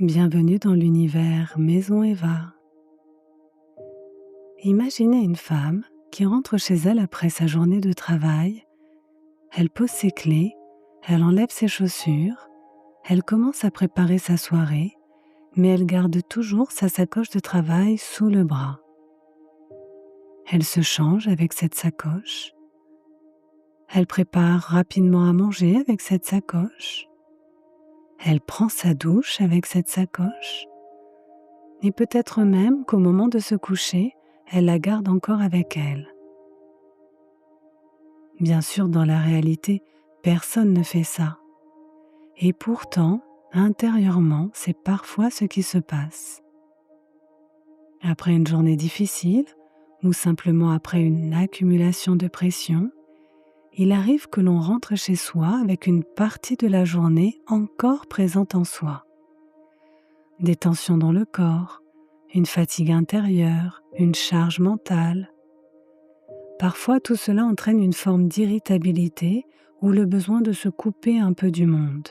Bienvenue dans l'univers Maison Eva. Imaginez une femme qui rentre chez elle après sa journée de travail. Elle pose ses clés, elle enlève ses chaussures, elle commence à préparer sa soirée, mais elle garde toujours sa sacoche de travail sous le bras. Elle se change avec cette sacoche. Elle prépare rapidement à manger avec cette sacoche. Elle prend sa douche avec cette sacoche. Et peut-être même qu'au moment de se coucher, elle la garde encore avec elle. Bien sûr, dans la réalité, personne ne fait ça. Et pourtant, intérieurement, c'est parfois ce qui se passe. Après une journée difficile, ou simplement après une accumulation de pression, il arrive que l'on rentre chez soi avec une partie de la journée encore présente en soi. Des tensions dans le corps, une fatigue intérieure, une charge mentale. Parfois, tout cela entraîne une forme d'irritabilité ou le besoin de se couper un peu du monde.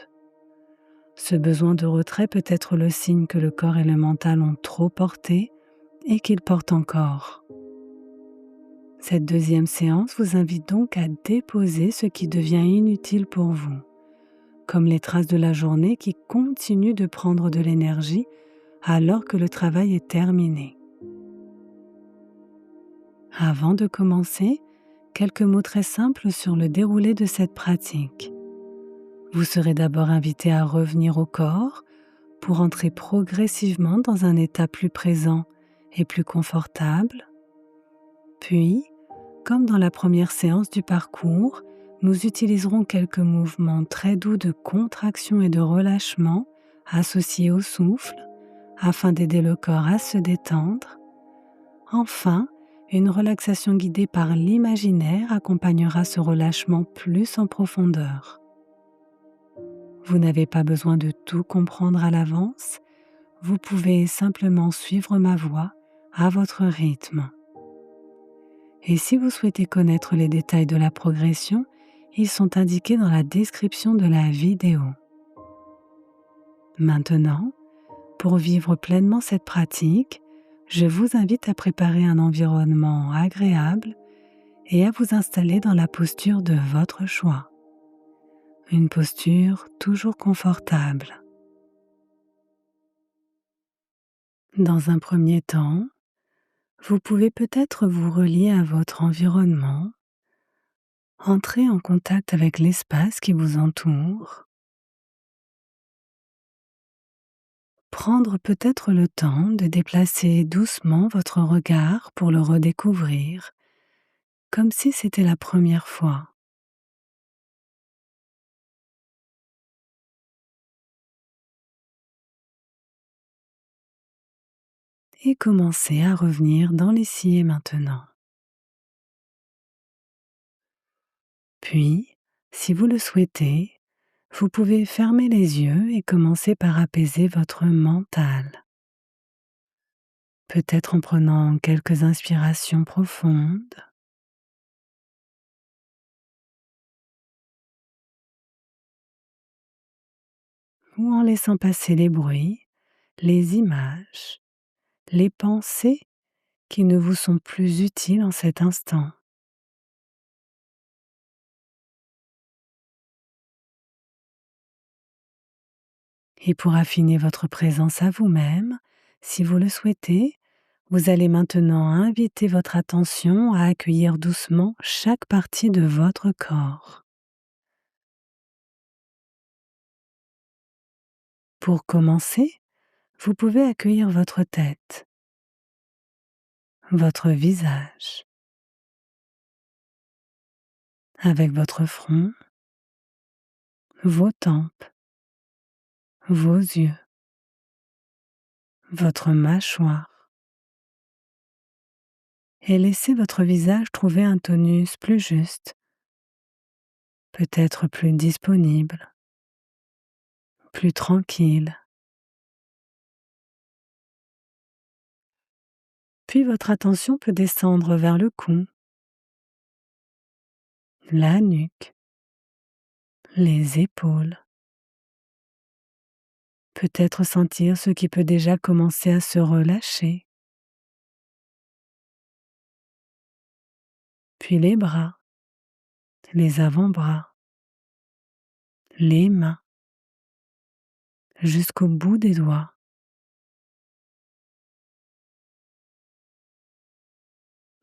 Ce besoin de retrait peut être le signe que le corps et le mental ont trop porté et qu'ils portent encore. Cette deuxième séance vous invite donc à déposer ce qui devient inutile pour vous, comme les traces de la journée qui continuent de prendre de l'énergie alors que le travail est terminé. Avant de commencer, quelques mots très simples sur le déroulé de cette pratique. Vous serez d'abord invité à revenir au corps pour entrer progressivement dans un état plus présent et plus confortable. Puis, comme dans la première séance du parcours, nous utiliserons quelques mouvements très doux de contraction et de relâchement associés au souffle afin d'aider le corps à se détendre. Enfin, une relaxation guidée par l'imaginaire accompagnera ce relâchement plus en profondeur. Vous n'avez pas besoin de tout comprendre à l'avance, vous pouvez simplement suivre ma voix à votre rythme. Et si vous souhaitez connaître les détails de la progression, ils sont indiqués dans la description de la vidéo. Maintenant, pour vivre pleinement cette pratique, je vous invite à préparer un environnement agréable et à vous installer dans la posture de votre choix. Une posture toujours confortable. Dans un premier temps, vous pouvez peut-être vous relier à votre environnement, entrer en contact avec l'espace qui vous entoure, prendre peut-être le temps de déplacer doucement votre regard pour le redécouvrir, comme si c'était la première fois. Et commencer à revenir dans l'ici et maintenant. Puis, si vous le souhaitez, vous pouvez fermer les yeux et commencer par apaiser votre mental. Peut-être en prenant quelques inspirations profondes. Ou en laissant passer les bruits, les images, les pensées qui ne vous sont plus utiles en cet instant. Et pour affiner votre présence à vous-même, si vous le souhaitez, vous allez maintenant inviter votre attention à accueillir doucement chaque partie de votre corps. Pour commencer, vous pouvez accueillir votre tête, votre visage, avec votre front, vos tempes, vos yeux, votre mâchoire, et laissez votre visage trouver un tonus plus juste, peut-être plus disponible, plus tranquille. Puis votre attention peut descendre vers le cou, la nuque, les épaules, Peut-être sentir ce qui peut déjà commencer à se relâcher, puis les bras, les avant-bras, les mains, jusqu'au bout des doigts.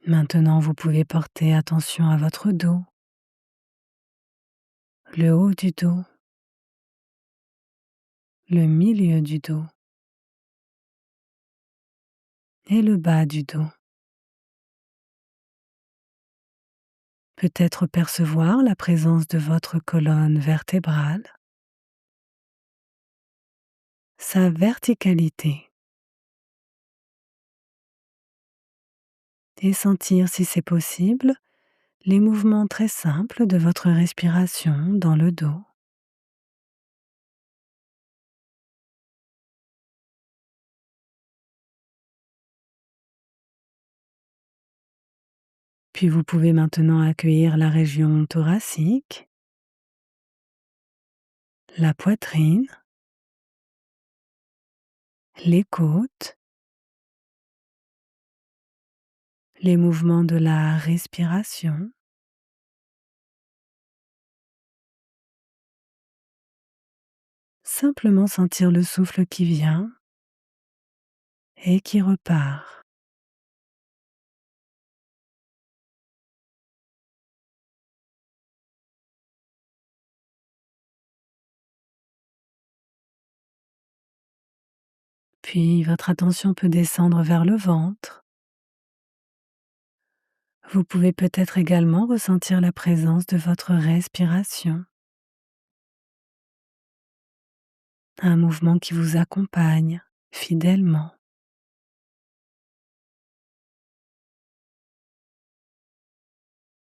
Maintenant, vous pouvez porter attention à votre dos, le haut du dos, le milieu du dos et le bas du dos. Peut-être percevoir la présence de votre colonne vertébrale, sa verticalité, et sentir, si c'est possible, les mouvements très simples de votre respiration dans le dos. Puis vous pouvez maintenant accueillir la région thoracique, la poitrine, les côtes, les mouvements de la respiration, simplement sentir le souffle qui vient et qui repart. Puis votre attention peut descendre vers le ventre. Vous pouvez peut-être également ressentir la présence de votre respiration, un mouvement qui vous accompagne fidèlement.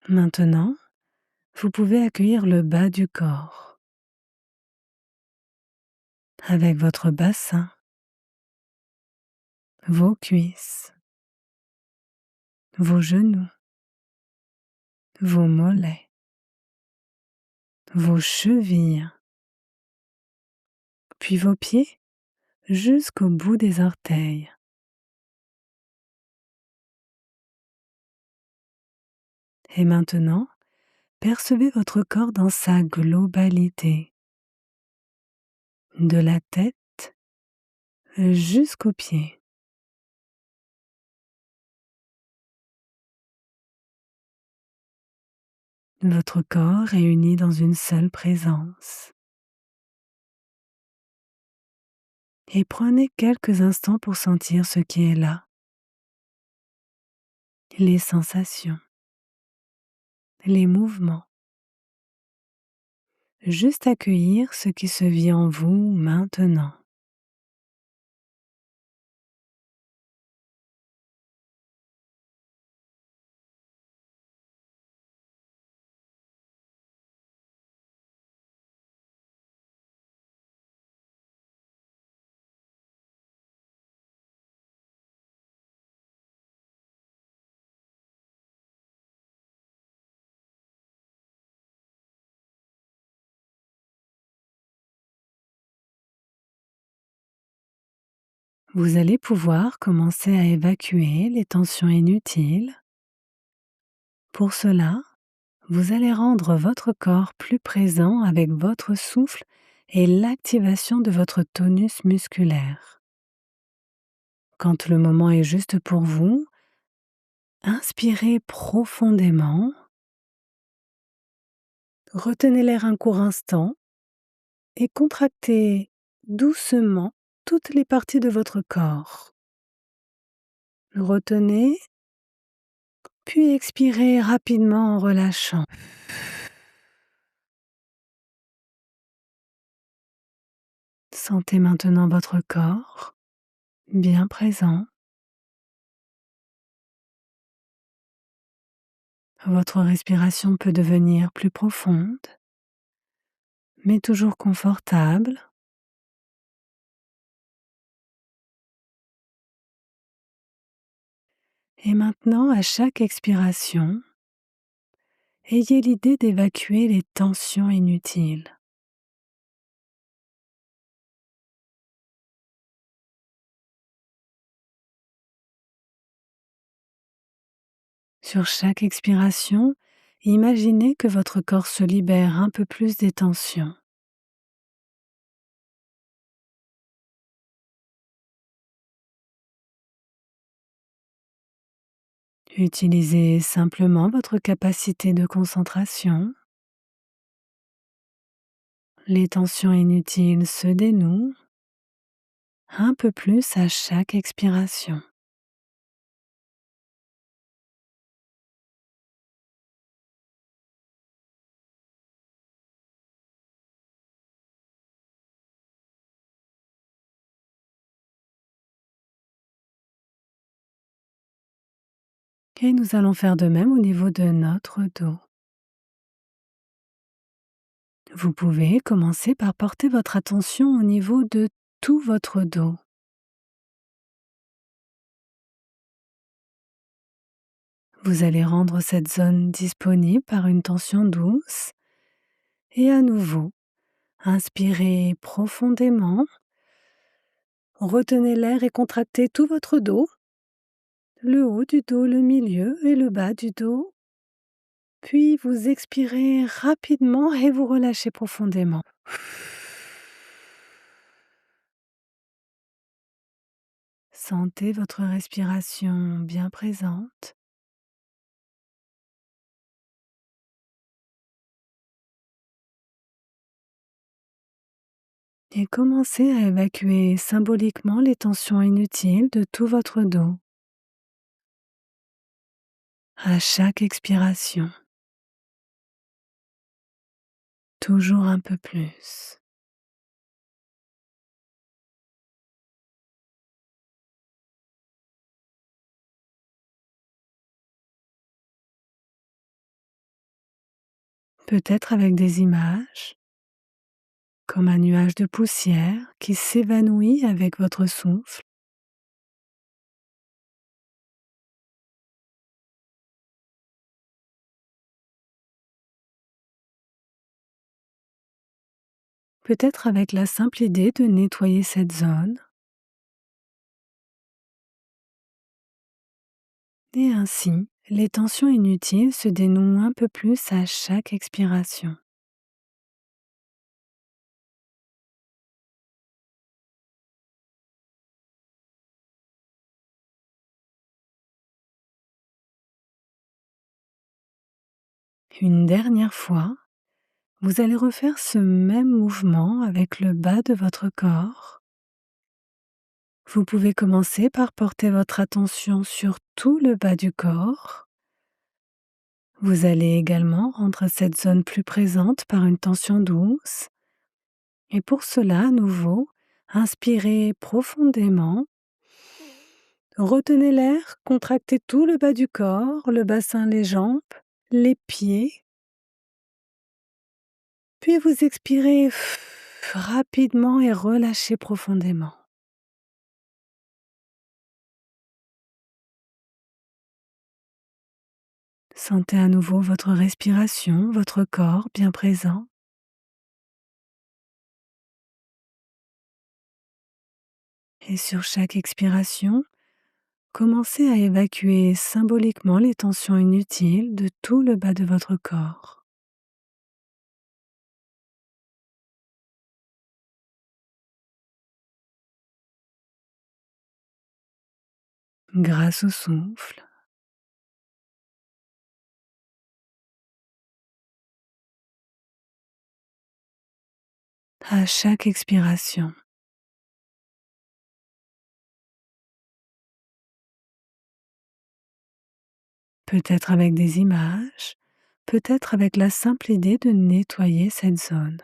Maintenant, vous pouvez accueillir le bas du corps avec votre bassin, vos cuisses, vos genoux, vos mollets, vos chevilles, puis vos pieds jusqu'au bout des orteils. Et maintenant, percevez votre corps dans sa globalité, de la tête jusqu'aux pieds. Votre corps réuni dans une seule présence. Et prenez quelques instants pour sentir ce qui est là, les sensations, les mouvements. Juste accueillir ce qui se vit en vous maintenant. Vous allez pouvoir commencer à évacuer les tensions inutiles. Pour cela, vous allez rendre votre corps plus présent avec votre souffle et l'activation de votre tonus musculaire. Quand le moment est juste pour vous, inspirez profondément, retenez l'air un court instant et contractez doucement toutes les parties de votre corps. Retenez, puis expirez rapidement en relâchant. Sentez maintenant votre corps bien présent. Votre respiration peut devenir plus profonde, mais toujours confortable. Et maintenant, à chaque expiration, ayez l'idée d'évacuer les tensions inutiles. Sur chaque expiration, imaginez que votre corps se libère un peu plus des tensions. Utilisez simplement votre capacité de concentration. Les tensions inutiles se dénouent un peu plus à chaque expiration. Et nous allons faire de même au niveau de notre dos. Vous pouvez commencer par porter votre attention au niveau de tout votre dos. Vous allez rendre cette zone disponible par une tension douce et à nouveau, inspirez profondément, retenez l'air et contractez tout votre dos, le haut du dos, le milieu et le bas du dos. Puis vous expirez rapidement et vous relâchez profondément. Sentez votre respiration bien présente. Et commencez à évacuer symboliquement les tensions inutiles de tout votre dos. À chaque expiration, toujours un peu plus. Peut-être avec des images, comme un nuage de poussière qui s'évanouit avec votre souffle. Peut-être avec la simple idée de nettoyer cette zone. Et ainsi, les tensions inutiles se dénouent un peu plus à chaque expiration. Une dernière fois, vous allez refaire ce même mouvement avec le bas de votre corps. Vous pouvez commencer par porter votre attention sur tout le bas du corps. Vous allez également rendre cette zone plus présente par une tension douce. Et pour cela, à nouveau, inspirez profondément. Retenez l'air, contractez tout le bas du corps, le bassin, les jambes, les pieds. Puis vous expirez rapidement et relâchez profondément. Sentez à nouveau votre respiration, votre corps bien présent. Et sur chaque expiration, commencez à évacuer symboliquement les tensions inutiles de tout le bas de votre corps. Grâce au souffle, à chaque expiration, peut-être avec des images, peut-être avec la simple idée de nettoyer cette zone.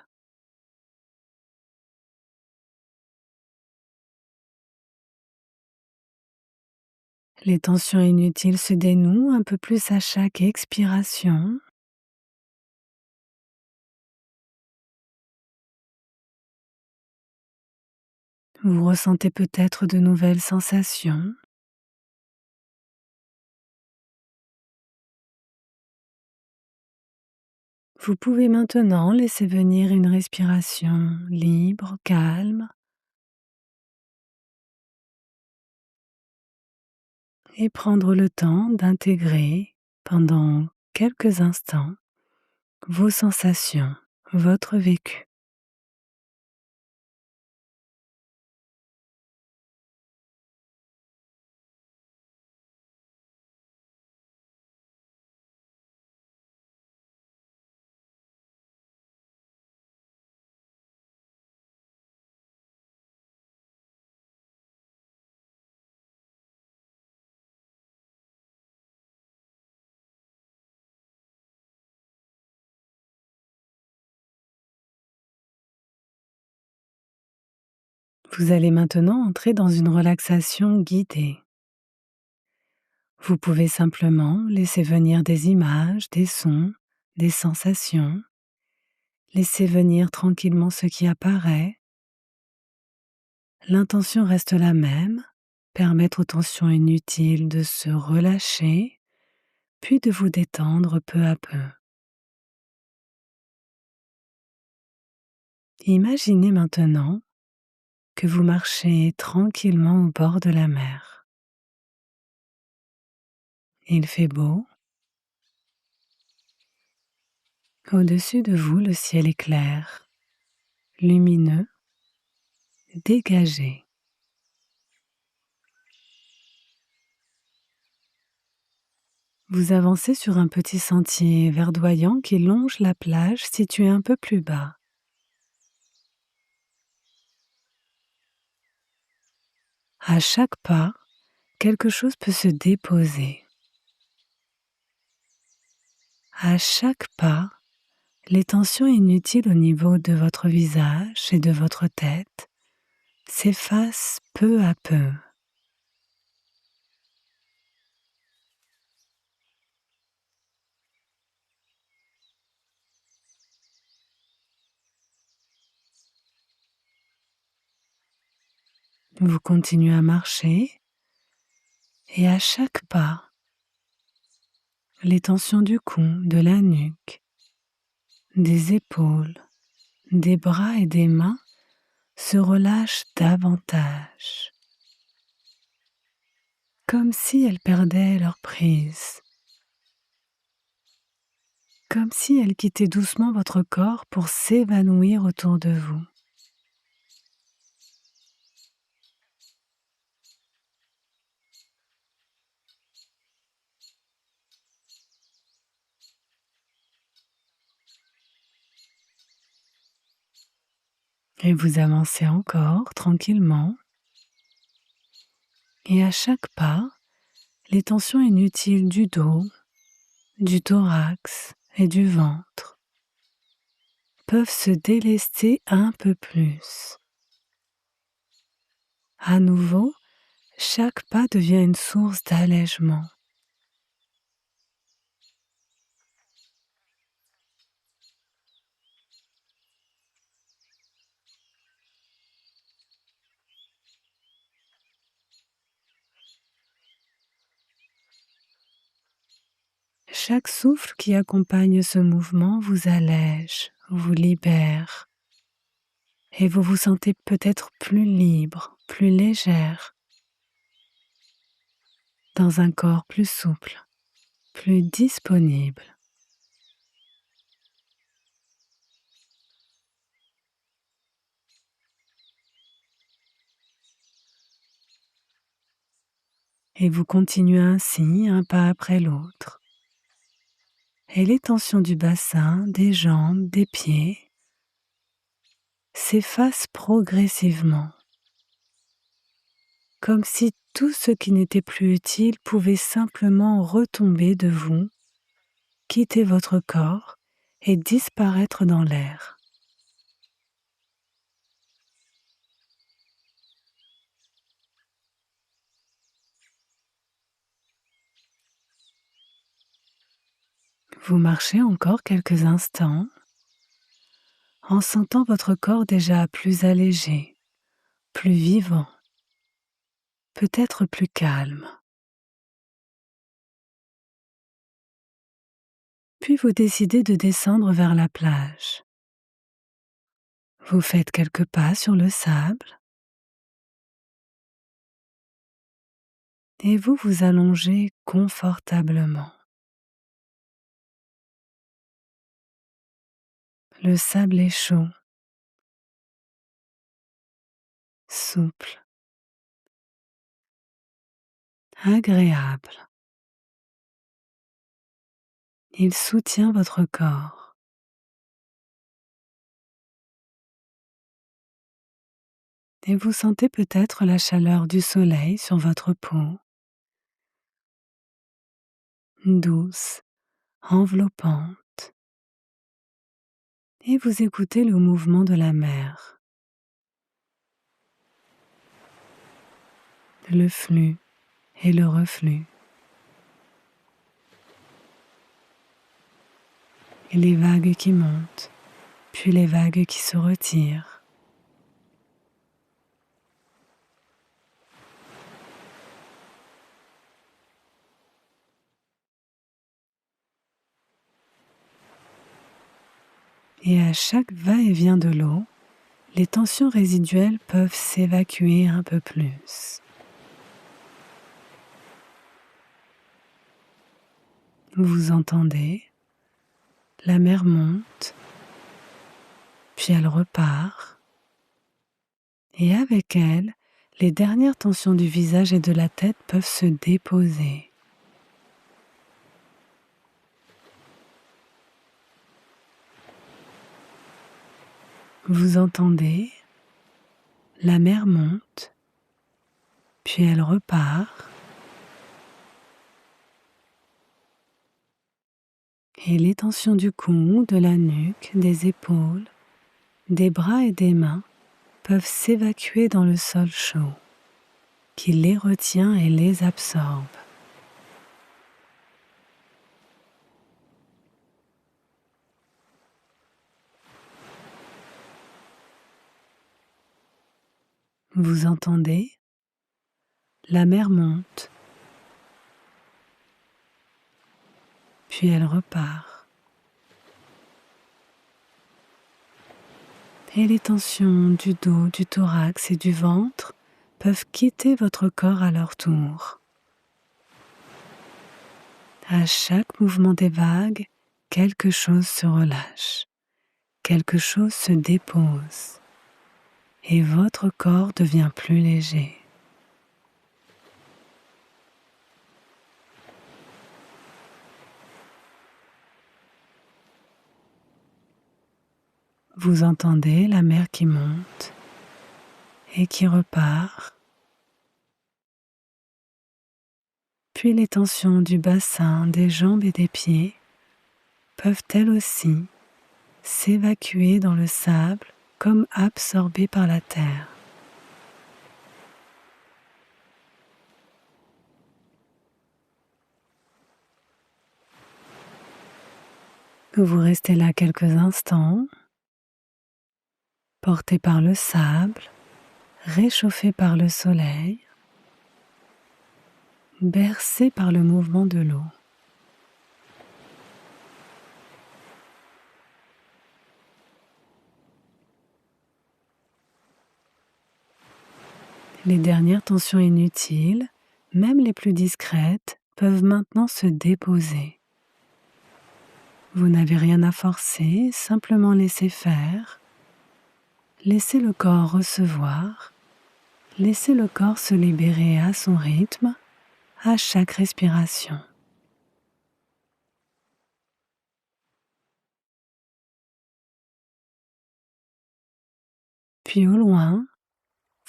Les tensions inutiles se dénouent un peu plus à chaque expiration. Vous ressentez peut-être de nouvelles sensations. Vous pouvez maintenant laisser venir une respiration libre, calme, et prendre le temps d'intégrer pendant quelques instants vos sensations, votre vécu. Vous allez maintenant entrer dans une relaxation guidée. Vous pouvez simplement laisser venir des images, des sons, des sensations. Laissez venir tranquillement ce qui apparaît. L'intention reste la même, permettre aux tensions inutiles de se relâcher, puis de vous détendre peu à peu. Imaginez maintenant que vous marchez tranquillement au bord de la mer. Il fait beau. Au-dessus de vous, le ciel est clair, lumineux, dégagé. Vous avancez sur un petit sentier verdoyant qui longe la plage située un peu plus bas. À chaque pas, quelque chose peut se déposer. À chaque pas, les tensions inutiles au niveau de votre visage et de votre tête s'effacent peu à peu. Vous continuez à marcher et à chaque pas, les tensions du cou, de la nuque, des épaules, des bras et des mains se relâchent davantage, comme si elles perdaient leur prise, comme si elles quittaient doucement votre corps pour s'évanouir autour de vous. Et vous avancez encore tranquillement, et à chaque pas, les tensions inutiles du dos, du thorax et du ventre peuvent se délester un peu plus. À nouveau, chaque pas devient une source d'allègement. Chaque souffle qui accompagne ce mouvement vous allège, vous libère, et vous vous sentez peut-être plus libre, plus légère, dans un corps plus souple, plus disponible. Et vous continuez ainsi, un pas après l'autre. Et les tensions du bassin, des jambes, des pieds s'effacent progressivement, comme si tout ce qui n'était plus utile pouvait simplement retomber de vous, quitter votre corps et disparaître dans l'air. Vous marchez encore quelques instants en sentant votre corps déjà plus allégé, plus vivant, peut-être plus calme. Puis vous décidez de descendre vers la plage. Vous faites quelques pas sur le sable et vous vous allongez confortablement. Le sable est chaud, souple, agréable. Il soutient votre corps. Et vous sentez peut-être la chaleur du soleil sur votre peau, douce, enveloppante. Et vous écoutez le mouvement de la mer, le flux et le reflux. Et les vagues qui montent, puis les vagues qui se retirent. Et à chaque va-et-vient de l'eau, les tensions résiduelles peuvent s'évacuer un peu plus. Vous entendez, la mer monte, puis elle repart, et avec elle, les dernières tensions du visage et de la tête peuvent se déposer. Vous entendez, la mer monte, puis elle repart, et les tensions du cou, de la nuque, des épaules, des bras et des mains peuvent s'évacuer dans le sol chaud, qui les retient et les absorbe. Vous entendez, la mer monte, puis elle repart. Et les tensions du dos, du thorax et du ventre peuvent quitter votre corps à leur tour. À chaque mouvement des vagues, quelque chose se relâche, quelque chose se dépose, et votre corps devient plus léger. Vous entendez la mer qui monte et qui repart, puis les tensions du bassin, des jambes et des pieds peuvent elles aussi s'évacuer dans le sable comme absorbées par la terre. Vous restez là quelques instants, porté par le sable, réchauffé par le soleil, bercé par le mouvement de l'eau. Les dernières tensions inutiles, même les plus discrètes, peuvent maintenant se déposer. Vous n'avez rien à forcer, simplement laissez faire. Laissez le corps recevoir. Laissez le corps se libérer à son rythme, à chaque respiration. Puis au loin,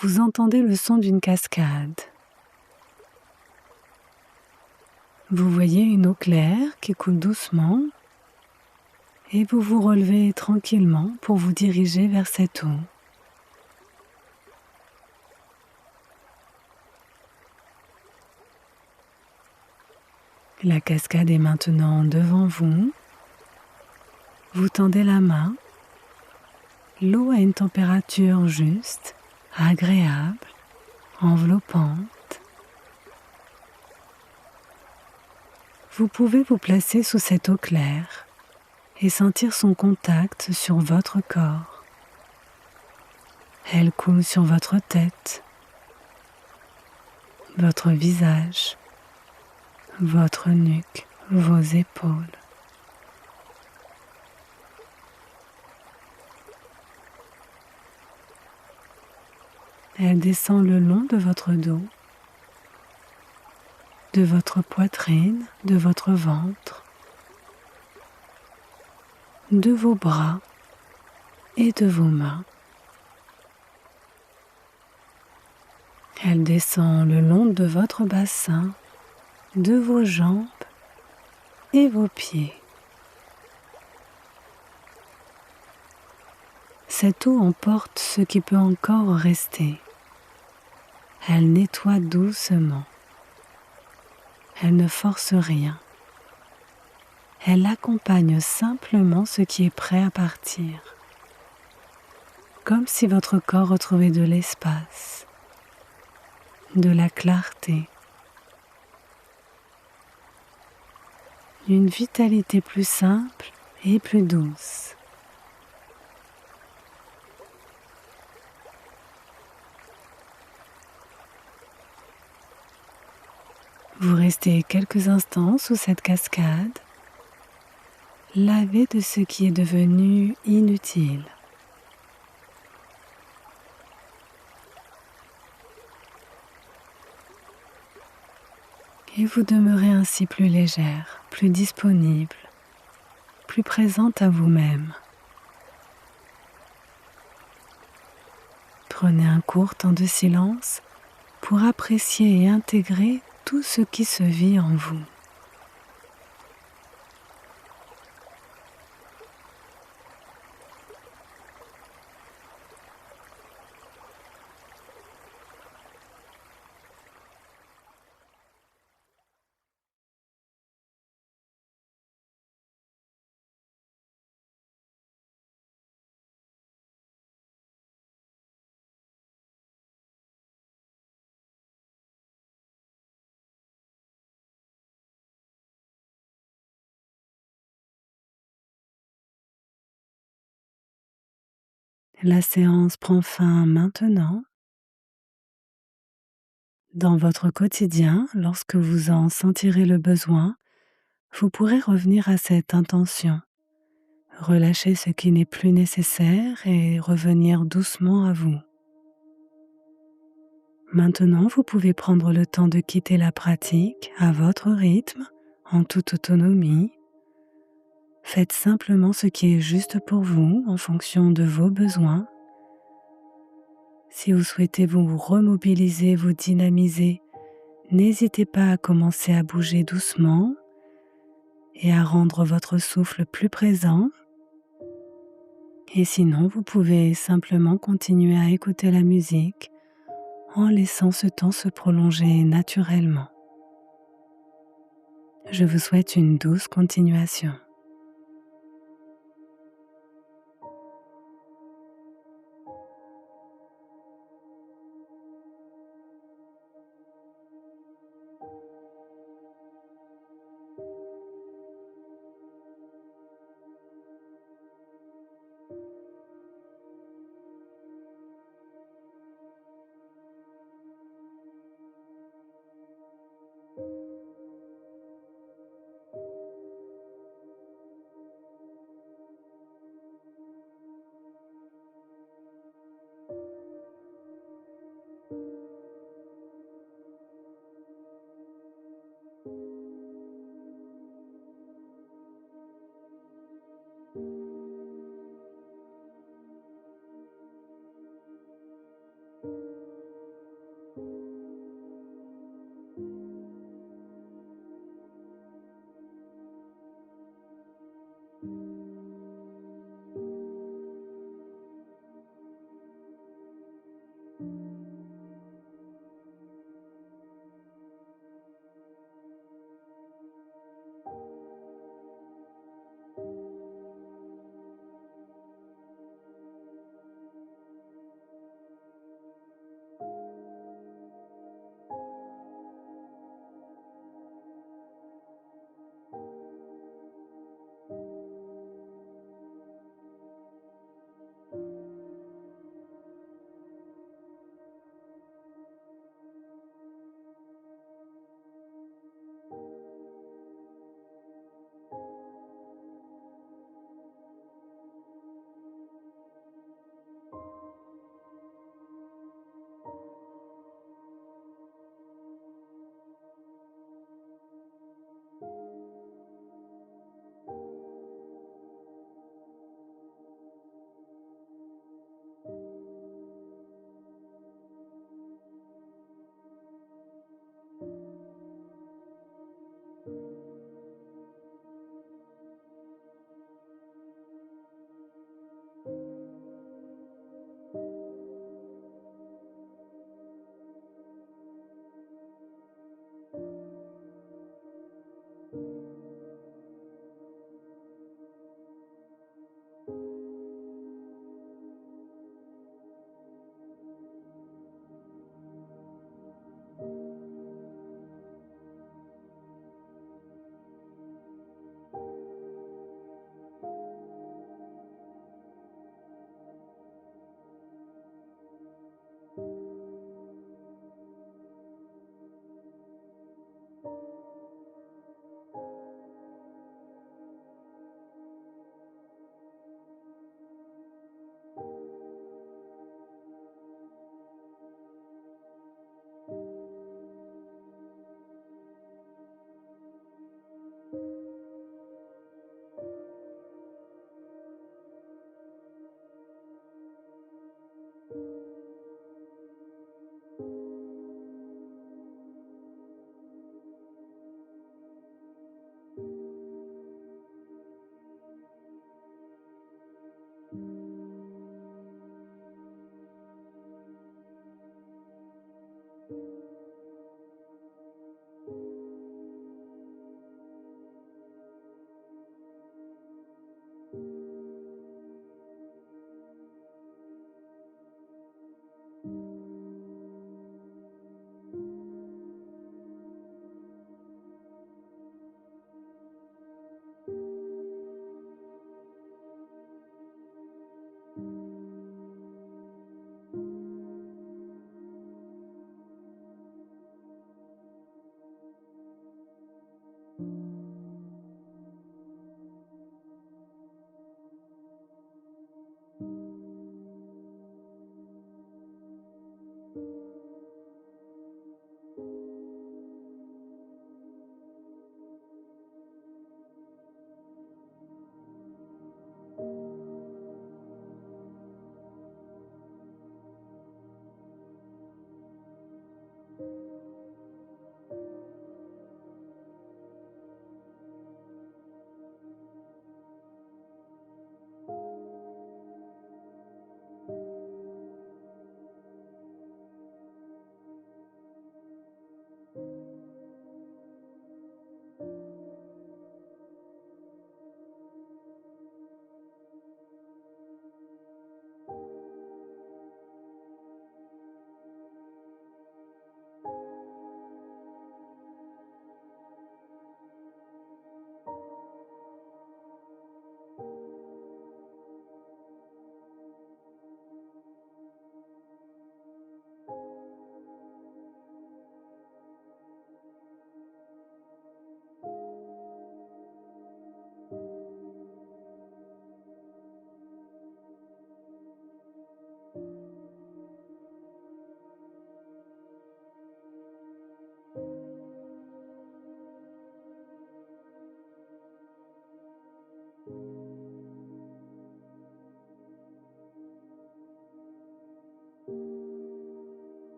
vous entendez le son d'une cascade. Vous voyez une eau claire qui coule doucement et vous vous relevez tranquillement pour vous diriger vers cette eau. La cascade est maintenant devant vous. Vous tendez la main. L'eau a une température juste, agréable, enveloppante. Vous pouvez vous placer sous cette eau claire et sentir son contact sur votre corps. Elle coule sur votre tête, votre visage, votre nuque, vos épaules. Elle descend le long de votre dos, de votre poitrine, de votre ventre, de vos bras et de vos mains. Elle descend le long de votre bassin, de vos jambes et vos pieds. Cette eau emporte ce qui peut encore rester. Elle nettoie doucement. Elle ne force rien. Elle accompagne simplement ce qui est prêt à partir. Comme si votre corps retrouvait de l'espace, de la clarté, une vitalité plus simple et plus douce. Vous restez quelques instants sous cette cascade, lavé de ce qui est devenu inutile. Et vous demeurez ainsi plus légère, plus disponible, plus présente à vous-même. Prenez un court temps de silence pour apprécier et intégrer tout ce qui se vit en vous. La séance prend fin maintenant. Dans votre quotidien, lorsque vous en sentirez le besoin, vous pourrez revenir à cette intention, relâcher ce qui n'est plus nécessaire et revenir doucement à vous. Maintenant, vous pouvez prendre le temps de quitter la pratique à votre rythme, en toute autonomie. Faites simplement ce qui est juste pour vous en fonction de vos besoins. Si vous souhaitez vous remobiliser, vous dynamiser, n'hésitez pas à commencer à bouger doucement et à rendre votre souffle plus présent. Et sinon, vous pouvez simplement continuer à écouter la musique en laissant ce temps se prolonger naturellement. Je vous souhaite une douce continuation.